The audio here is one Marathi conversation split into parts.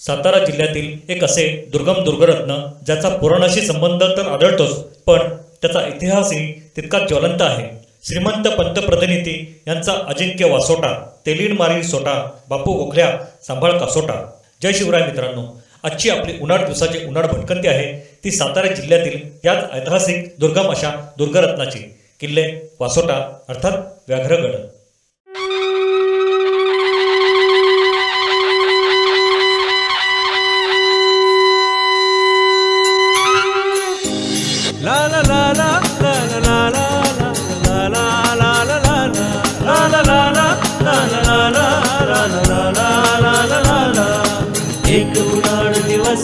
सातारा जिल्ह्यातील एक असे दुर्गम दुर्गरत्न ज्याचा पुराणाशी संबंध तर आढळतोच, पण त्याचा इतिहासही तितकाच ज्वलंत आहे. श्रीमंत पंतप्रतिनिधी यांचा अजिंक्य वासोटा, तेलीन मारी सोटा, बापू गोखल्या सांभाळ कासोटा. जय शिवराय मित्रांनो, आजची आपली उन्हाळ दिवसाची उन्हाळ भटकंती आहे ती सातारा जिल्ह्यातील याच ऐतिहासिक दुर्गम अशा दुर्गरत्नाची. किल्ले वासोटा अर्थात व्याघ्रगड. La la la la la la la la la la la la la la la la la la. एक उन्हाळ दिवस,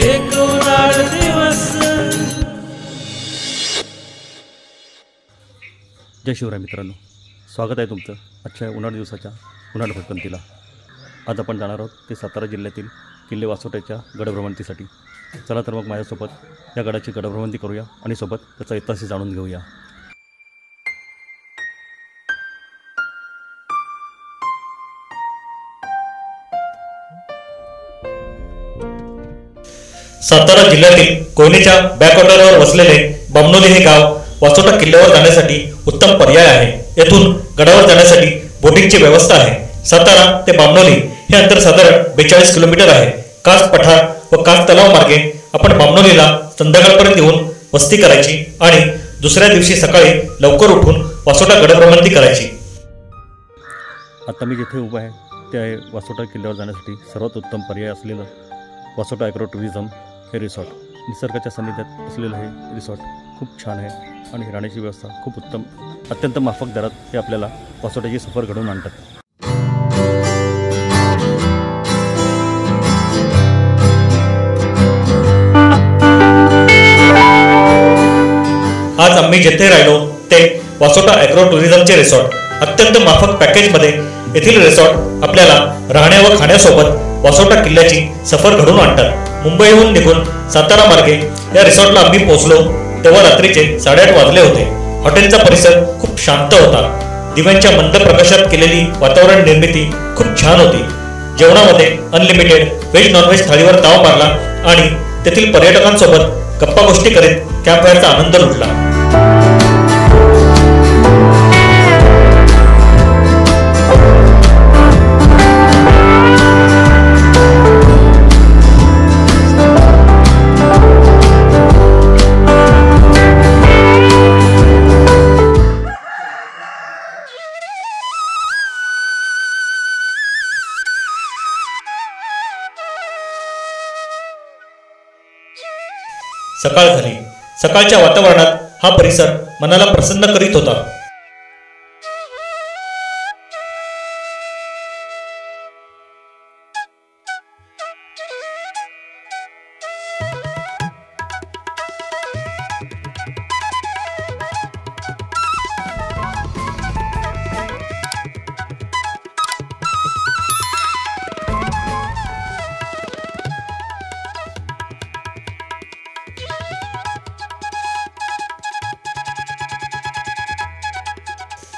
एक उन्हाळ दिवस. जय शिवराय मित्रांनो, स्वागत आहे तुमचं आजच्या उन्हाळ दिवसाच्या उन्हाळ भटकंतीला. आज आपण जाणार आहोत ते सातारा जिल्ह्यातील किल्ले वासोट्याच्या गडभ्रमंतीसाठी. चला तर मग माझ्यासोबत या गडाची गडभ्रमंती करूया आणि सोबत त्याचा इतिहासही जाणून घेऊया. सातारा जिल्ह्यातील कोयनेच्या बॅकवॉटरवर वसलेले बामणोली हे गाव वासोटा किल्ल्यावर जाण्यासाठी उत्तम पर्याय आहे. येथून गडावर जाण्यासाठी बोटिंगची व्यवस्था आहे. सातारा ते बामणोली हे अंतर साधारण 42 किलोमीटर आहे. कास पठार व कास तलाव मार्गे आपण बामणोलीला संध्याकाळपर्यंत येऊन वस्ती करायची आणि दुसऱ्या दिवशी सकाळी लवकर उठून वासोटा गडभ्रमंती करायची. आता मी जिथे उभा आहे ते आहे वासोटा किल्ल्यावर जाण्यासाठी सर्वात उत्तम पर्याय असलेलं वासोटा ॲग्रो टुरिझम हे रिसॉर्ट. निसर्गाच्या सानिध्यात असलेलं हे रिसॉर्ट खूप छान आहे आणि राहण्याची व्यवस्था खूप उत्तम, अत्यंत माफक दरात हे आपल्याला वासोट्याची सफर घडवून आणतात. आज आम्ही जिथे राहिलो ते वासोटा ॲग्रो टुरिझमचे रिसॉर्ट. अत्यंत माफक पॅकेजमध्ये येथील रिसॉर्ट आपल्याला राहण्या व खाण्यासोबत वासोटा किल्ल्याची सफर घडवून आणतात. मुंबईहून निघून सातारा मार्गे या रिसॉर्टला आम्ही पोहोचलो तेव्हा रात्रीचे 8:30 वाजले होते. हॉटेलचा परिसर खूप शांत होता. दिव्यांच्या मंद प्रकाशात केलेली वातावरण निर्मिती खूप छान होती. जेवणामध्ये अनलिमिटेड व्हेज नॉनव्हेज थाळीवर ताव मारला आणि तेथील पर्यटकांसोबत गप्पा गोष्टी करीत कॅम्पफायरचा आनंद लुटला. सकाळ झाली. सकाळच्या वातावरणात हा परिसर मनाला प्रसन्न करीत होता.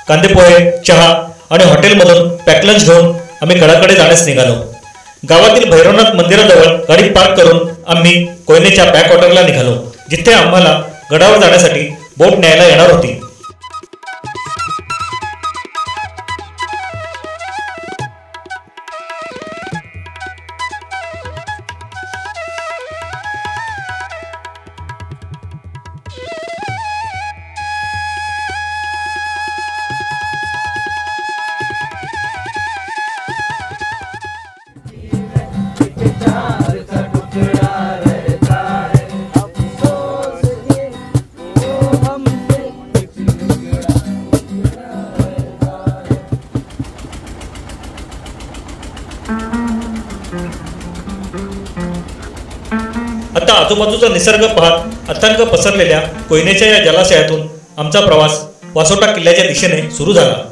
कांदेपोहे, चहा आणि हॉटेलमधून पॅक लंच घेऊन आम्ही गडाकडे जाण्यास निघालो. गावातील भैरवनाथ मंदिराजवळ गाडी पार्क करून आम्ही कोयनेच्या बॅकवॉटरला निघालो, जिथे आम्हाला गडावर जाण्यासाठी बोट न्यायला येणार होती. आता आजूबाजूचा निसर्ग पाहत अथांग पसरलेल्या कोयनेच्या या जलाशयातून आमचा प्रवास वासोटा किल्ल्याच्या दिशेने सुरू झाला.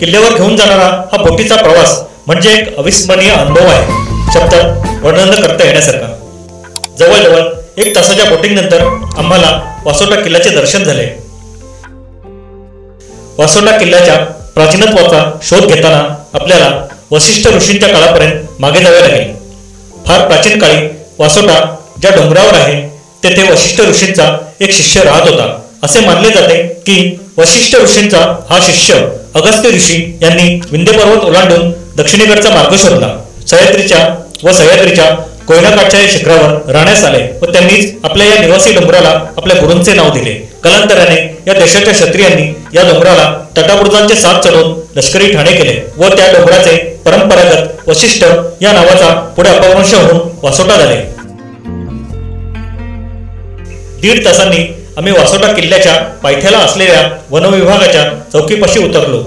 किल्ल्यावर घेऊन जाणारा हा बोटीचा प्रवास म्हणजे एक अविस्मरणीय अनुभव आहे, शब्दात वर्णन करता येण्यासारखा. जवळजवळ 1 तासाच्या बोटिंग नंतर आम्हाला वासोटा किल्ल्याचे दर्शन झाले. वासोटा किल्ल्याच्या प्राचीनत्वाचा शोध घेताना आपल्याला वशिष्ठ ऋषींच्या काळापर्यंत मागे जावे लागेल. फार प्राचीन काळी वासोटा ज्या डोंगरावर आहे तेथे वशिष्ठ ऋषींचा एक शिष्य राहत होता. असे मानले जाते की वशिष्ठ ऋषींचा हा शिष्य अगस्त्य ऋषी यांनी विंध्य पर्वत ओलांडून दक्षिणेकडचा मार्ग शोधला. सह्याद्रीच्या कोयनाकाठच्या शिखरावर राहण्यास आले व त्यांनीच आपल्या या निवासी डोंगराला आपल्या गुरूंचे नाव दिले. कालांतराने या देशाच्या क्षत्रियांनी या डोंगराला तटाबुरुजांचे साथ चढवून लष्करी ठाणे केले व त्या डोंगराचे परंपरागत वशिष्ठ या नावाचा पुढे अपभ्रंश होऊन वासोटा झाले. 1.5 तासांनी आम्ही वासोटा किल्ल्याच्या पायथ्याला असलेल्या वनविभागाच्या चौकीपाशी उतरलो.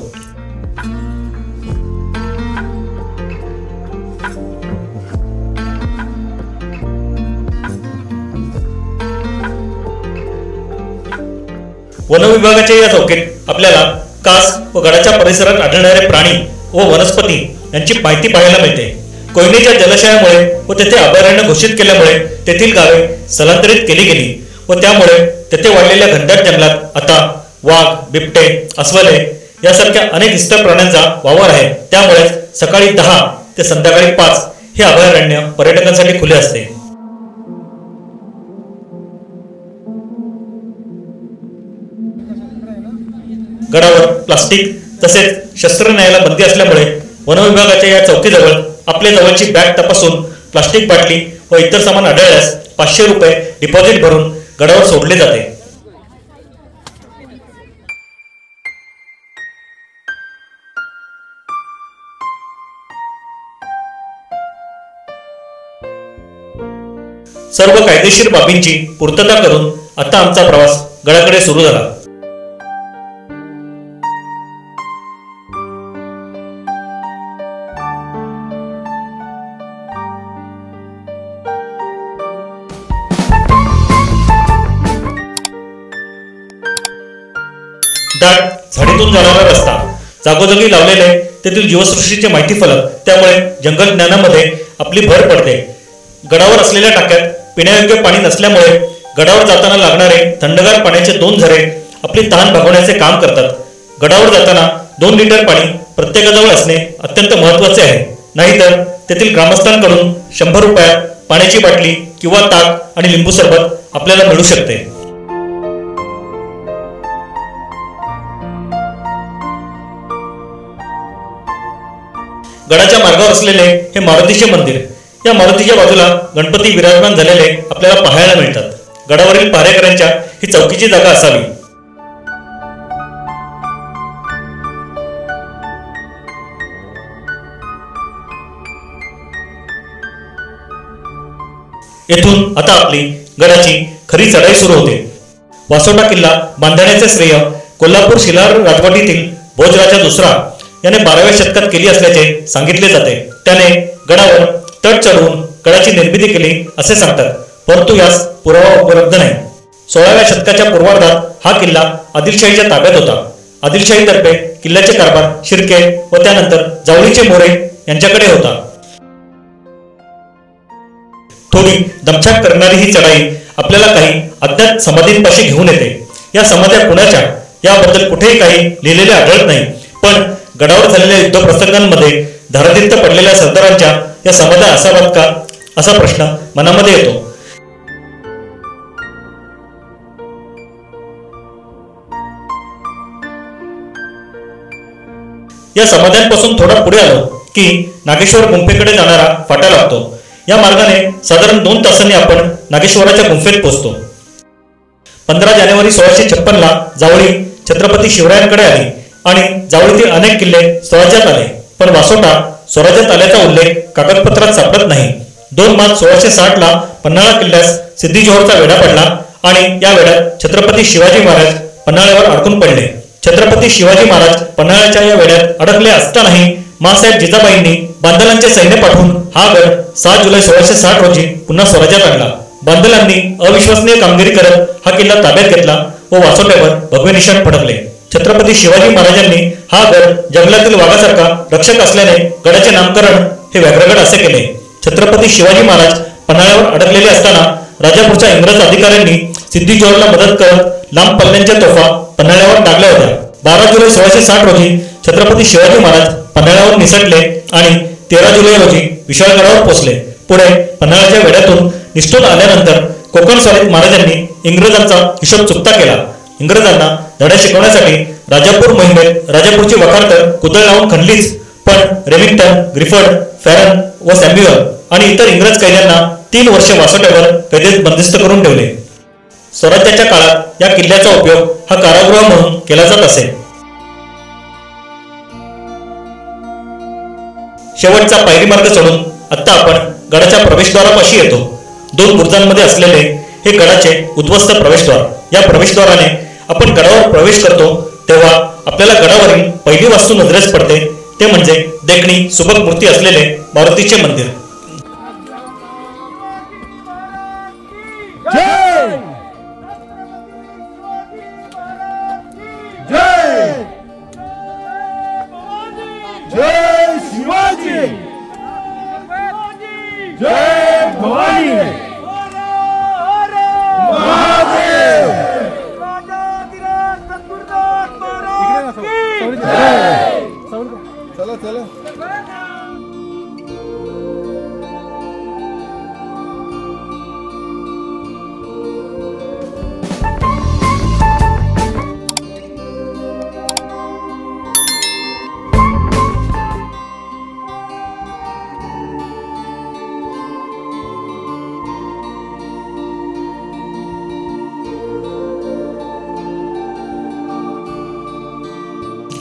वनविभागाच्या या चौकीत आपल्याला कास व गडाच्या परिसरात आढळणारे प्राणी व वनस्पती यांची माहिती पाहायला मिळते. कोयनेच्या जलाशयामुळे व तेथे अभयारण्य घोषित केल्यामुळे तेथील गावे स्थलांतरित केली गेली व त्यामुळे तेथे वाढलेल्या घनदाट जंगलात आता वाघ, बिबटे, अस्वले यासारख्या अनेक हिंस्र प्राण्यांचा वावर आहे. त्यामुळे सकाळी 10 ते संध्याकाळी 5 हे अभयारण्य पर्यटकांसाठी खुले असते. गडावर प्लास्टिक तसेच शस्त्र न्यायला बंदी असल्यामुळे वनविभागाच्या या चौकीजवळ आपल्या जवळची बॅग तपासून प्लास्टिक बाटली व इतर सामान आढळल्यास 500 रुपये डिपॉझिट भरून गडावर सोडले जाते. सर्व कायदेशीर बाबींची पूर्तता करून आता आमचा प्रवास गडाकडे सुरू झाला. दाट झाडीतून जाणारा रस्ता, जागोजागी लावलेले तेथील जीवसृष्टीचे माहिती फलक, त्यामुळे जंगल ज्ञानामध्ये आपली भर पडते. गडावर असलेल्या टाक्यात पिण्यायोग्य पाणी नसल्यामुळे गडावर जाताना लागणारे थंडगार पाण्याचे 2 झरे आपली तहान भागवण्याचे काम करतात. गडावर जाताना 2 लिटर पाणी प्रत्येकाजवळ असणे अत्यंत महत्त्वाचे आहे. नाहीतर तेथील ग्रामस्थांकडून 100 रुपयात पाण्याची बाटली किंवा ताक आणि लिंबू सरबत आपल्याला मिळू शकते. गडाच्या मार्गावर असलेले हे मारुतीचे मंदिर, या मारुतीच्या बाजूला गणपती विराजमान झालेले आपल्याला पाहायला मिळतात. गडावरील पहारेकऱ्यांच्या ही चौकीची जागा असावी. येथून आता आपली गडाची खरी चढाई सुरू होते. वासोटा किल्ला बांधण्याचे श्रेय कोल्हापूर शिलार राजवटीतील भोजराजा दुसरा याने 12व्या शतकात केली असल्याचे सांगितले जाते. त्याने गडावर तट चढवून गडाची निर्मिती केली असे सांगतात, परंतु यास पुरावा उपलब्ध नाही. 16व्या शतकाच्या पूर्वार्धात हा किल्ला आदिलशाहीच्या ताब्यात होता. आदिलशाहीतर्फे किल्ल्याचे कारभार शिर्के व त्यानंतर जावळीचे मोरे यांच्याकडे होता. थोडी दमछाक करणारी ही चढाई आपल्याला काही अज्ञात समाधींपाशी घेऊन येते. या समाध्या कुणाच्या याबद्दल कुठेही काही लिहिलेले आढळत नाही, पण गडावर झालेल्या युद्ध प्रसंगांमध्ये धारातीर्थ पडलेल्या सरदारांच्या या समाध्या असाव्यात का असा प्रश्न मनामध्ये येतो. या समाध्यांपासून थोडा पुढे आलो की नागेश्वर गुंफेकडे जाणारा फाटा लागतो. या मार्गाने साधारण 2 तासांनी आपण नागेश्वराच्या गुंफेत पोहोचतो. 15 जानेवारी 1656 ला जावळी छत्रपती शिवरायांकडे आली आणि जावळीतील अनेक किल्ले स्वराज्यात आले, पण वासोटा स्वराज्यात आल्याचा उल्लेख कागदपत्रात सापडत नाही. 2 मार्च 1660 ला पन्हाळा किल्ल्यास सिद्धी जोहरचा वेढा पडला आणि या वेढ्यात छत्रपती शिवाजी महाराज पन्हाळ्यावर अडकून पडले. छत्रपती शिवाजी महाराज पन्हाळ्याच्या या वेढ्यात अडकले असतानाही मासाहेब जिजाबाईंनी बांदलांचे सैन्य पाठवून हा गड 7 जुलै 1660 रोजी पुन्हा स्वराज्यात आणला. बांदलांनी अविश्वसनीय कामगिरी करत हा किल्ला ताब्यात घेतला व वासोट्यावर भगवे निशाण फडकले. छत्रपती शिवाजी महाराजांनी हा गड जंगलातील वाघासारखा रक्षक असल्याने गडाचे नामकरण हे व्याघ्रगड असे केले. छत्रपती शिवाजी महाराज पन्हाळ्यावर अडकलेले असताना राजापूरच्या इंग्रज अधिकाऱ्यांनी सिद्धी जोहरला मदत करत लांब पल्ल्यांच्या तोफा पन्हाळ्यावर टाकल्या होत्या. 12 जुलै 1660 रोजी छत्रपती शिवाजी महाराज पन्हाळ्यावर निसटले आणि 13 जुलै रोजी विशाळगडावर पोहोचले. पुढे पन्हाळ्याच्या वेढ्यातून निसटून आल्यानंतर कोकण स्वारीत महाराजांनी इंग्रजांचा हिशोब चुकता केला. इंग्रजांना धडा शिकवण्यासाठी राजापूर मोहिमेत राजापूरची वखार तर कुदळ लावून खणलीच, पण रेमिंग्टन, ग्रिफर्ड, फॅरन व सॅम्युअल आणि इतर इंग्रज कैद्यांना 3 वर्ष वासोट्यावर कैदेत बंदिस्त करून ठेवले. स्वराज्याच्या काळात या किल्ल्याचा उपयोग हा कारागृह म्हणून केला जात असे. शेवटचा पायरी मार्ग सोडून आता आपण गडाच्या प्रवेशद्वारापाशी येतो. 2 बुरुजांमध्ये असलेले हे गडाचे उद्ध्वस्त प्रवेशद्वार. या प्रवेशद्वाराने आपण गडावर प्रवेश करतो तेव्हा आपल्याला गडावरील पहिली वास्तू नजरेस पडते, ते म्हणजे देखणी सुबक मूर्ती असलेले मारुतीचे मंदिर.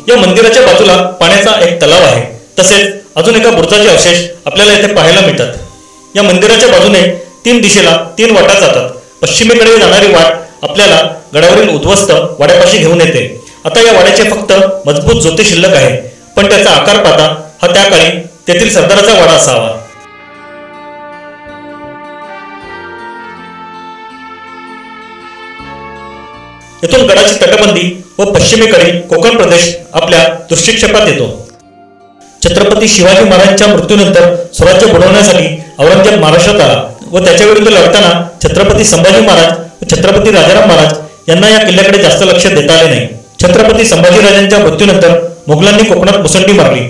या मंदिराच्या बाजूला पाण्याचा एक तलाव आहे. तसेच अजून एका बुरुजाचे अवशेष आपल्याला येथे पाहायला मिळतात. या मंदिराच्या बाजूने 3 दिशेला 3 वाटा जातात. पश्चिमेकडे जाणारी वाट आपल्याला गडावरील उद्ध्वस्त वाड्यापाशी घेऊन येते. आता या वाड्याचे फक्त मजबूत जोते शिल्लक आहे, पण त्याचा आकार पाहता हा त्या काळी तेथील सरदाराचा वाडा असावा. येथून गडाची तटबंदी व पश्चिमेकडील कोकण प्रदेश आपल्या दृष्टिक्षेपात येतो. छत्रपती शिवाजी महाराजांच्या मृत्यूनंतर स्वराज्य बुडवण्यासाठी औरंगजेब महाराष्ट्रात आला व त्याच्या विरुद्ध लढताना छत्रपती संभाजी महाराज व छत्रपती राजाराम महाराज यांना या किल्ल्याकडे जास्त लक्ष देता आले नाही. छत्रपती संभाजीराजांच्या मृत्यूनंतर मुघलांनी कोकणात मुसंडी मारली.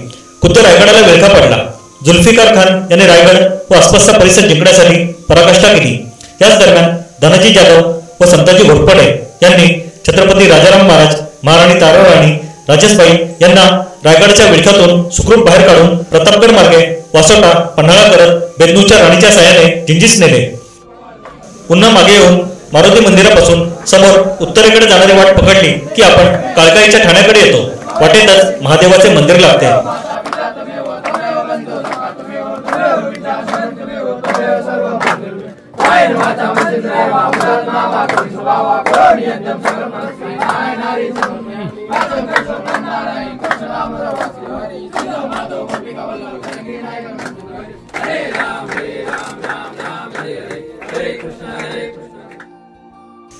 खुद्द रायगडाला विळखा पडला. जुल्फिकार खान यांनी रायगड व आसपासचा परिसर जिंकण्यासाठी पराकाष्ठा केली. याच दरम्यान धनाजी जाधव व संताजी घोरपडे यांनी छत्रपती राजाराम महाराज, महाराणी ताराराणी, राजेशबाई यांना रायगडच्या विळख्यातून सुखरूप बाहेर काढून प्रतापगड मार्गे वासोटा, पन्हाळा करत बेदनूच्या राणीच्या साह्याने जिंजीस नेले. पुन्हा मागे येऊन मारुती मंदिरापासून समोर उत्तरेकडे जाणारी वाट पकडली की आपण काळकाईच्या ठाण्याकडे येतो. वाटेतच महादेवाचे मंदिर लागते.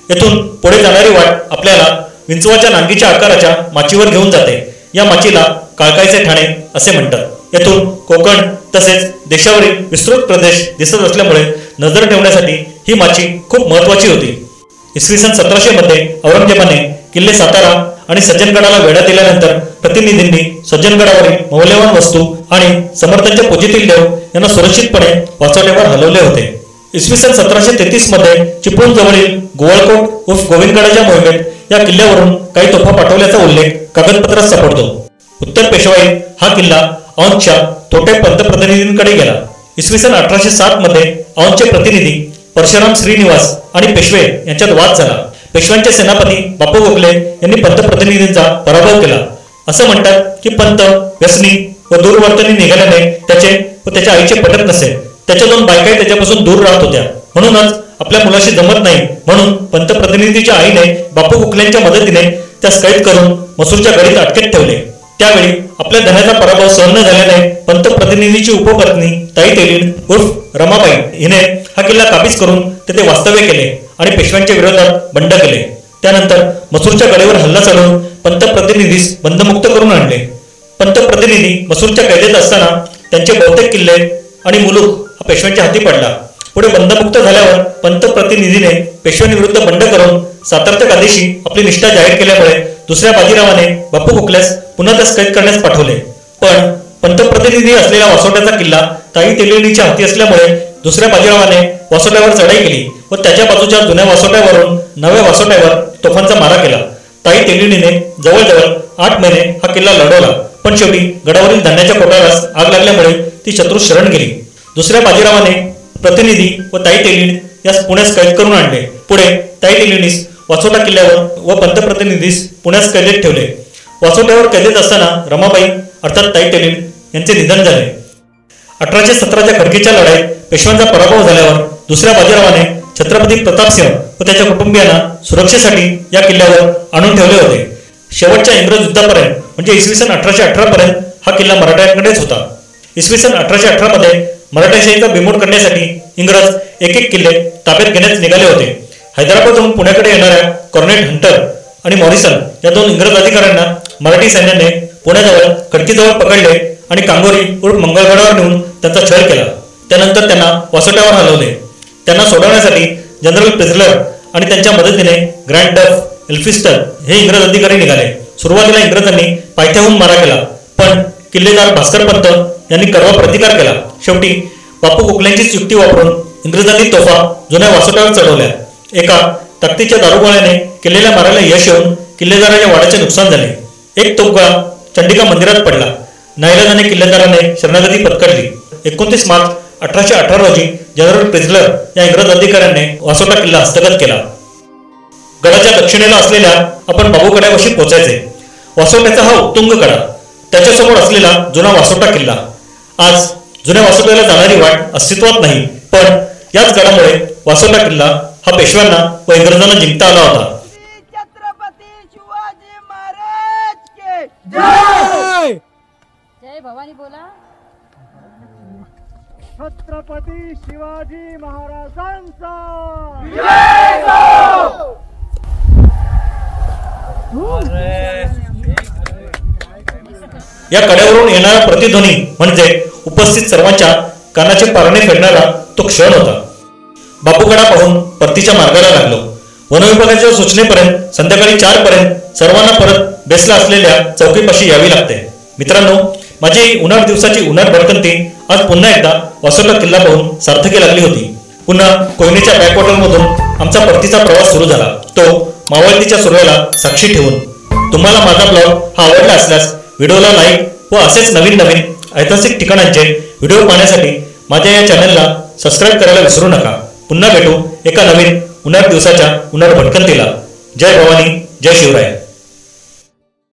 येथून पुढे जाणारी वाट आपल्याला विंचवाच्या नांगीच्या आकाराच्या माचीवर घेऊन जाते. या माचीला काळकाईचे ठाणे असे म्हणतात. येथून कोकण तसेच देशावरील विस्तृत प्रदेश दिसत असल्यामुळे नजर ठेवण्यासाठी ही माची खूप महत्वाची होती. इसवी सन 1700 मध्ये औरंगजेबाने किल्ले सातारा आणि सज्जनगडाला वेढा दिल्यानंतर प्रतिनिधींनी सज्जनगडावरील मौल्यवान वस्तू आणि समर्थांच्या पूजेतील देव यांना सुरक्षितपणे वासोट्यावर हलवले होते. इसवी सन 1733 मध्ये चिपळूण जवळील गोवळकोट उर्फ गोविंदगडाच्या मोहिमेत या किल्ल्यावरून काही तोफा पाठवल्याचा उल्लेख कागदपत्रात सापडतो. उत्तर पेशवाई हा किल्ला औंधच्या थोटे पंतप्रतिनिधींकडे गेला. इसवी सन 1807 मध्ये औंधचे प्रतिनिधी परशुराम श्रीनिवास आणि पेशवे यांच्यात वाद झाला. पेशव्यांचे सेनापती बापू गोखले यांनी पंतप्रतिनिधींचा पराभव केला. असं म्हणतात की पंत व्यसनी व दूरवर्तनी निघाल्याने त्याचे व त्याच्या आईचे पटत नसे. त्याच्या 2 बायकाही त्याच्यापासून दूर राहत होत्या. म्हणूनच आपल्या मुलाशी जमत नाही म्हणून पंतप्रतिनिधीच्या आईने बापू गोखलेंच्या मदतीने त्यास कैद करून मसूरच्या गडीत अटकेत ठेवले. त्यावेळी आपल्या धनाचा पराभव सहन न झाल्याने पंतप्रतिनिधीची उपपत्नी ताई तेलीड उर्फ रमाबाई हिने हा किल्ला काबीज करून तेथे वास्तव्य केले आणि पेशव्यांच्या विरोधात बंड केले. त्यानंतर मसूरच्या गडावर हल्ला चढवून पंतप्रतिनिधीस बंदमुक्त करून आणले. पंतप्रतिनिधी मसूरच्या कैदेत असताना त्यांचे बहुतेक किल्ले आणि मुलूक हा पेशव्यांच्या हाती पडला. पुढे बंदमुक्त झाल्यावर पंतप्रतिनिधीने पेशव्यांविरुद्ध बंड करून सातारच्या गादीशी आपली निष्ठा जाहीर केल्यामुळे दुसऱ्या बाजीरावाने बापू गोखल्यास पुन्हा त्यास कैद करण्यास पाठवले. पण पंतप्रतिनिधी असलेला वासोट्याचा किल्ला ताई तेलिणीच्या हाती असल्यामुळे दुसऱ्या बाजीरावाने वासोट्यावर चढाई केली व त्याच्या बाजूच्या जुन्या वासोट्यावरून नव्या वासोट्यावर तोफांचा मारा केला. ताई तेलिणीने जवळजवळ 8 महिने हा किल्ला लढवला, पण शेवटी गडावरील धान्याच्या कोठारास आग लागल्यामुळे ती शत्रू शरण गेली. दुसऱ्या बाजीरावाने प्रतिनिधी व ताई तेलिण यास पुण्यास कैद करून आणले. पुढे ताई तेलिणीस वासोटा किल्ल्यावर व पंतप्रतिनिधीस पुण्यास कैदेत ठेवले. वासोट्यावर कैदेत असताना रमाबाई अर्थात ताई तेलिण यांचे निधन झाले. 1817च्या खडकीच्या लढाईत पेशव्यांचा पराभव झाल्यावर दुसऱ्या बाजीरावाने छत्रपती प्रतापसिंह व त्याच्या कुटुंबियांना सुरक्षेसाठी या किल्ल्यावर आणून ठेवले होते. शेवटच्या इंग्रज युद्धापर्यंत म्हणजे इसवी सन 1818 पर्यंत हा किल्ला मराठ्यांकडेच होता. इसवी सन 1818 मध्ये मराठेशाहीचा बिमोड करण्यासाठी इंग्रज एक किल्ले ताब्यात घेण्यास निघाले होते. हैदराबादहून पुण्याकडे येणाऱ्या कॉर्नेट हंटर आणि मॉरिसन या 2 इंग्रज अधिकाऱ्यांना मराठी सैन्याने पुण्याजवळ खडकीजवळ पकडले आणि कांगोरी उर्फ मंगळगडावर नेऊन त्यांचा छळ केला. त्यानंतर त्यांना वासोट्यावर हलवले. त्यांना सोडवण्यासाठी जनरल प्रिझलर आणि त्यांच्या मदतीने ग्रँड डफ एल्फिस्टन हे इंग्रज अधिकारी निघाले. सुरुवातीला इंग्रजांनी पायथ्याहून मारा केला, पण किल्लेदार भास्कर पंत यांनी कडवा प्रतिकार केला. शेवटी बापू गोखल्यांचीच युक्ती वापरून इंग्रजांनी तोफा जुन्या वासोट्यावर चढवल्या. एका ताकदीच्या दारुगोळ्याने किल्ल्याला मारायला यश येऊन किल्लेदाराच्या वाड्याचे नुकसान झाले. एक तोफगोळा चंडिका मंदिरात पडला. नाईलाजाने किल्लेदाराने शरणागती पत्करली. 29 मार्च 1818 रोजी जनरल प्रिझलर या इंग्रज अधिकाऱ्यांनी वासोटा किल्ला हस्तगत केला. गडाच्या दक्षिणेला असलेल्या आपण बाबूगडावशी पोहोचायचे. वासोट्याचा हा उत्तुंग कडा, त्याच्यासमोर असलेला जुना वासोटा किल्ला. आज जुन्या वासोट्याला जाणारी वाट अस्तित्वात नाही, पण याच गडामुळे वासोटा किल्ला हा पेशव्यांना व इंग्रजांना जिंकता आला होता. छत्रपती शिवाजी महाराज के जय. जय भवानी बोला. छत्रपती शिवाजी महाराजांचा जय हो. या कड्यावरून येणारा प्रतिध्वनी म्हणजे उपस्थित सर्वांच्या कानाचे पारणे फेडणारा तो क्षण होता. बापूगडा पाहून परतीच्या मार्गाला लागलो. वनविभागाच्या सूचनेपर्यंत संध्याकाळी 4 पर्यंत सर्वांना परत बेसला असलेल्या चौकीपाशी यावी लागते. मित्रांनो, माझी उन्हाळ दिवसाची उन्हाळ भटकंती आज पुन्हा एकदा वासोटा किल्ला पाहून सार्थकी लागली होती. पुन्हा कोयनेच्या बॅकवॉटरमधून आमचा परतीचा प्रवास सुरू झाला, तो मावळतीच्या सुरुवातीला साक्षी ठेवून. तुम्हाला माझा ब्लॉग हा आवडला असल्यास व्हिडिओला लाईक व असेच नवीन ऐतिहासिक ठिकाणांचे व्हिडिओ पाहण्यासाठी माझ्या या चॅनलला सबस्क्राईब करायला विसरू नका. पुन्हा भेटू एका नवीन उन्हाळ दिवसाच्या उन्हाळ भटकंतीला. जय भवानी, जय शिवराय.